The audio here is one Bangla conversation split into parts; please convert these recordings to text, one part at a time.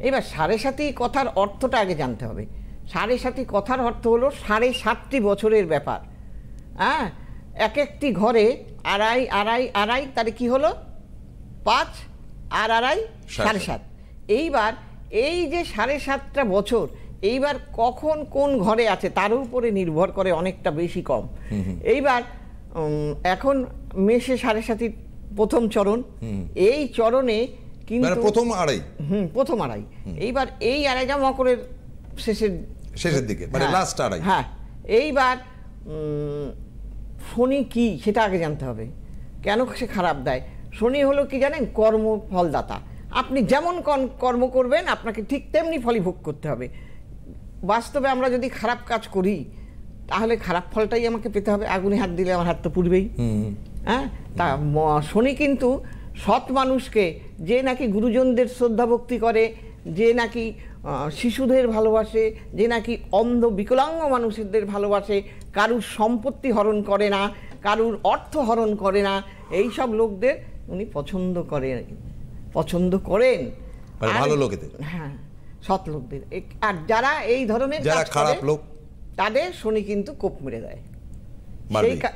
এবার 7.5 কথার অর্থটা আগে জানতে হবে। 7.5 কথার অর্থ হলো 7.5টি বছরের ব্যাপার। হ্যাঁ, এক একটি ঘরে আড়াই আড়াই আড়াই, তাহলে কি হলো 5 আর আড়াই 7.5। এইবার এই যে 7.5টা বছর এইবার কখন কোন ঘরে আছে তার উপরে নির্ভর করে, অনেকটা বেশি কম। এইবার এখন মেষে 7.5 প্রথম চরণ, এই চরণে কিন্তু প্রথম আড়াই, প্রথম আড়াই। এইবার এই আড়াইটা মকরের শেষের দিকে, মানে লাস্ট আড়াই। হ্যাঁ, এইবার শনি কি সেটা আগে জানতে হবে, কেন সে খারাপ দেয়। শনি হলো কি জানেন, কর্ম ফলদাতা। আপনি যেমন কর্ম করবেন আপনাকে ঠিক তেমনি ফলই ভোগ করতে হবে। বাস্তবে আমরা যদি খারাপ কাজ করি তাহলে খারাপ ফলটাই আমাকে পেতে হবে। আগুনে হাত দিলে আমার হাত তো পুড়বেই। হ্যাঁ, তা শনি কিন্তু সৎ মানুষকে, যে নাকি গুরুজনদের শ্রদ্ধা ভক্তি করে, যে নাকি শিশুদের ভালোবাসে, যে নাকি অন্ধ বিকলাঙ্গ মানুষদের ভালোবাসে, কারুর সম্পত্তি হরণ করে না, কারুর অর্থ হরণ করে না, এই সব লোকদের উনি পছন্দ করেন ভালো লোকেদের। হ্যাঁ, সৎ লোকদের। আর যারা এই ধরনের যারা খারাপ লোক তাদের শনি কিন্তু কোপ মেরে দেয়,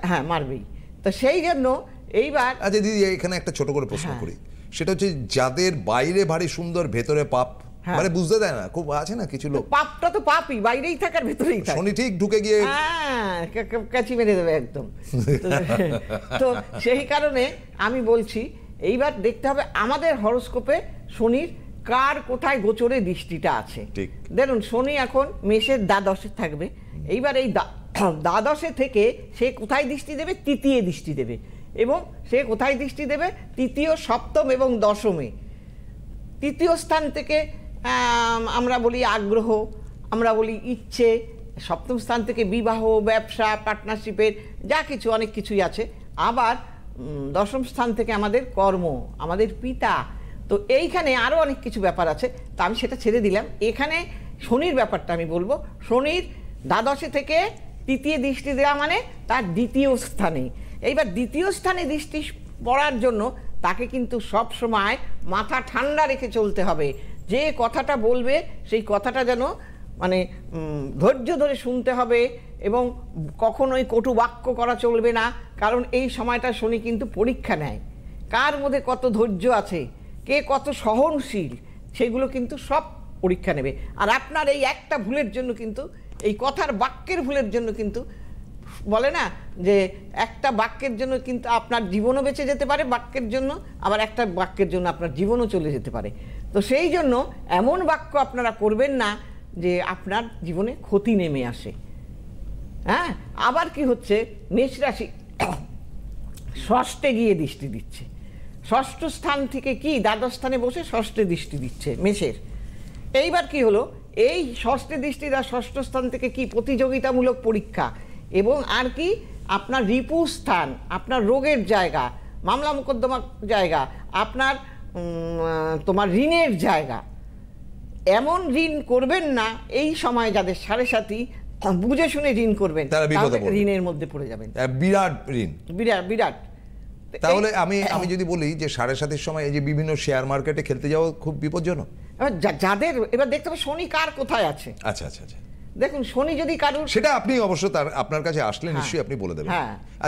হ্যাঁ মারবেই। তো সেই জন্য এইবার আচ্ছা দিদি, এখানে একটা ছোট করে প্রশ্ন করি, সেটা হচ্ছে যাদের বাইরে ভারী সুন্দর ভেতরে পাপ, মানে বুঝতে দেয় না, খুব আছে না কিছু লোক, পাপটা তো পাপই, বাইরেই থাকার ভেতরেই থাকে, শনি ঠিক ঢুকে গিয়ে কাচি মেরে দেবে একদম। তো সেই কারণে আমি বলছি এইবার দেখতে হবে আমাদের হরোস্কোপে শনির কার কোথায় গোচরে দৃষ্টিটা আছে। দেখুন, শনি এখন মেষের দ্বাদশে থাকবে। এইবার এই দ্বাদশে থেকে সে কোথায় দৃষ্টি দেবে? তৃতীয় দৃষ্টি দেবে। এবং সে কোথায় দৃষ্টি দেবে? তৃতীয়, সপ্তম এবং দশমে। তৃতীয় স্থান থেকে আমরা বলি আগ্রহ, আমরা বলি ইচ্ছে। সপ্তম স্থান থেকে বিবাহ, ব্যবসা, পার্টনারশিপের যা কিছু, অনেক কিছুই আছে। আবার দশম স্থান থেকে আমাদের কর্ম, আমাদের পিতা। তো এইখানে আরও অনেক কিছু ব্যাপার আছে, তা আমি সেটা ছেড়ে দিলাম। এখানে শনির ব্যাপারটা আমি বলবো। শনির দ্বাদশে থেকে তৃতীয় দৃষ্টি দেওয়া মানে তার দ্বিতীয় স্থানে। এইবার দ্বিতীয় স্থানে দৃষ্টি পড়ার জন্য তাকে কিন্তু সব সময় মাথা ঠান্ডা রেখে চলতে হবে। যে কথাটা বলবে সেই কথাটা যেন মানে ধৈর্য ধরে শুনতে হবে, এবং কখনোই কটু বাক্য করা চলবে না। কারণ এই সময়টা শনি কিন্তু পরীক্ষা নেয়, কার মধ্যে কত ধৈর্য আছে, কে কত সহনশীল, সেগুলো কিন্তু সব পরীক্ষা নেবে। আর আপনার এই একটা ভুলের জন্য কিন্তু, এই কথার বাক্যের ভুলের জন্য কিন্তু, বলে না যে একটা বাক্যের জন্য কিন্তু আপনার জীবনও বেঁচে যেতে পারে বাক্যের জন্য, আবার একটা বাক্যের জন্য আপনার জীবনও চলে যেতে পারে। তো সেই জন্য এমন বাক্য আপনারা করবেন না যে আপনার জীবনে ক্ষতি নেমে আসে। হ্যাঁ, আবার কি হচ্ছে, মেষ রাশি ষষ্ঠে গিয়ে দৃষ্টি দিচ্ছে। ষষ্ঠ স্থান থেকে কি দ্বাদশ স্থানে বসে ষষ্ঠে দৃষ্টি দিচ্ছে মেষের। এইবার কি হলো, এই ষষ্ঠে দৃষ্টি দেওয়া ষষ্ঠ স্থান থেকে কি প্রতিযোগিতামূলক পরীক্ষা, এবং আর কি আপনার রিপু স্থান, আপনার রোগের জায়গা, মামলা মোকদ্দমার জায়গা, আপনার তোমার ঋণের জায়গা। এমন ঋণ করবেন না এই সময়, যাদের 7.5 বুঝে শুনে ঋণ করবেন, ঋণের মধ্যে পড়ে যাবেন, বিরাট ঋণ, বিরাট। তাহলে আমি যদি বলি যে 7.5-এর সময় এই যে বিভিন্ন শেয়ার মার্কেটে খেলতে যাওয়া খুব বিপজ্জনক। যাদের এবার দেখতে হবে শনি কার কোথায় আছে। আচ্ছা আচ্ছা আচ্ছা, দেখুন শনি যদি কারুর, সেটা আপনি অবশ্য আপনার কাছে আসলে নিশ্চয়ই আপনি বলে দেবেন। আচ্ছা।